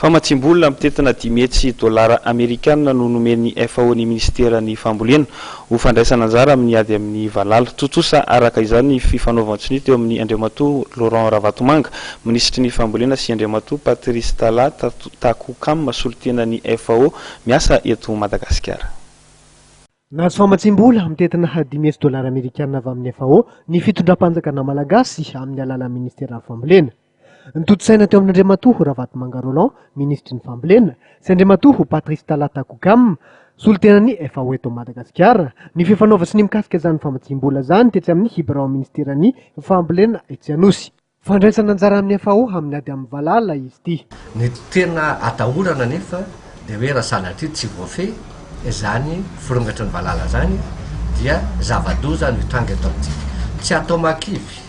Famatsimbolona mitetina $10 amerikanina no nomeny FAO ny ministeran'ny fambolena ho fandraisana anjara amin'ny ady amin'ny valala. Totosa araka izany ny fifanaovantsiny teo amin'ny Andriamatoa Laurent Ravatomanga, ministry ny fambolena sy Andriamatoa Patrice Tala Takukam solitena ny FAO miasa eto Madagasikara. Nahazo famatsimbola mitetina $10 amerikanina avy amin'ny FAO ny fitondram-panjakana malagasy amin'ny alalan'ny ministeran'ny fambolena. Nitotsaina teo amin'ny Andriamatoa Ravatomanga Roland, ministry ny fambolena, sy Andriamatoa Patrice Tala Takukam, solitenan'ny FAO eto Madagasikara, ny fifanaova sy ny mikasika izany famatsimbola zany tetsy amin'ny hibirao ministeran'ny fambolena etsy Anosy. Fandraisana anjara amin'ny FAO amin'ny ady amin'ny valala izy ity. Ny tena atahorana nefa dia hoe raha sanatry tsy voafehy izany firongatry ny valala zany dia zava-doza ny tranga eto amintsika. Tsy atao makivy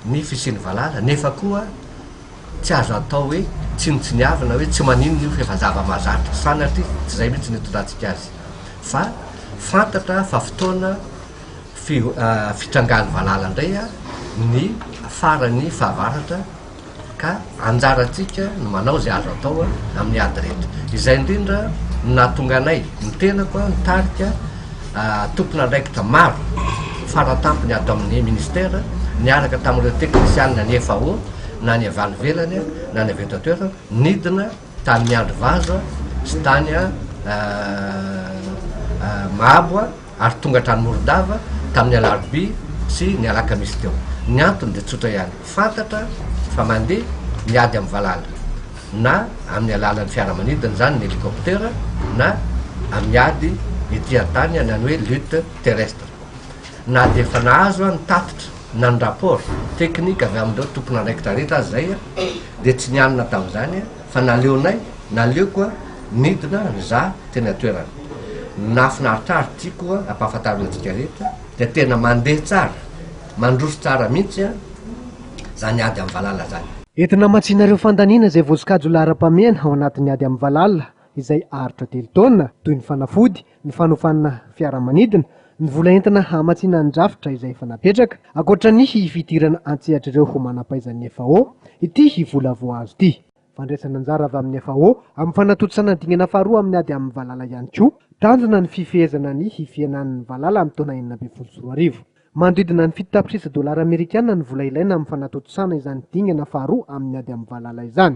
ny fisian'ny valala nefa koa tsy azo atao hoe tsinotsiniavana hoe tsy maninona io fa zava-mahazatra sanatry tsy izay mihitsy nitondratsika azy fa fantatra fa fotoana fitrangan'ny valala indray ny farany fahavaratra ka anjaratsika no manao zay azo atao amin'ny ady rehetra. Izay indrindra nahatonga anay ny tenako nitarika tompona andraikitra maro faratampony ato amin'ny ministera niaraka tamin'ireo teknisianina ny FAO na ny avy any ivelany na ny avy eto an-toerana nidina tamin'ny andro vaza sy tany Mahaboa ary tonga hatrany Morodava tamin'ny Alarobia sy ny Alakamisy teo. Ny antony dia tsotra ihany, fantatra fa mandeha miady amin'ny valala na amin'ny alalan'ny fiaramanidina zany ny hélicoptère na amin'ny ady ety an-tany ny hoe lutte terrestre. Na dia efa nahazo ny tatitra na ny rapport teknika avy amin'ireo tompona andraikitra rehetra azy zay dia tsy nianina tamin'izany fa naleonay naleo koa nidina za tena toerana. Nafinaritra ary tiako ampahafantarana antsika rehetra dia tena mandeha tsara, mandroso tsara mihitsy zany ady amin'ny valala zany. Entina matsinareo fandaniana izay voasokajy laharam-pameana ao anatin'ny ady amin'ny valala izay aritra 3 taona toy ny fanafody, ny fanofana fiaramanidina, ny vola entina hamatsiana ny drafitra izay efa napetraka, ankoatra ny fidirana antsehatra ireo ho manam-pahaizan'ny FAO, ity vola voahazo ity. Fandraisana anjara avy amin'ny FAO amin'ny fanatotsana ny dingana faharoa amin'ny ady amin'ny valala ihany koa, tanjona ny fifehezana ny fiainan'ny valala amin'ny taona 2024. Manodidina ny $7 amerikanina ny vola ilaina amin'ny fanatotsana izany dingana faharoa amin'ny ady amin'ny valala izany.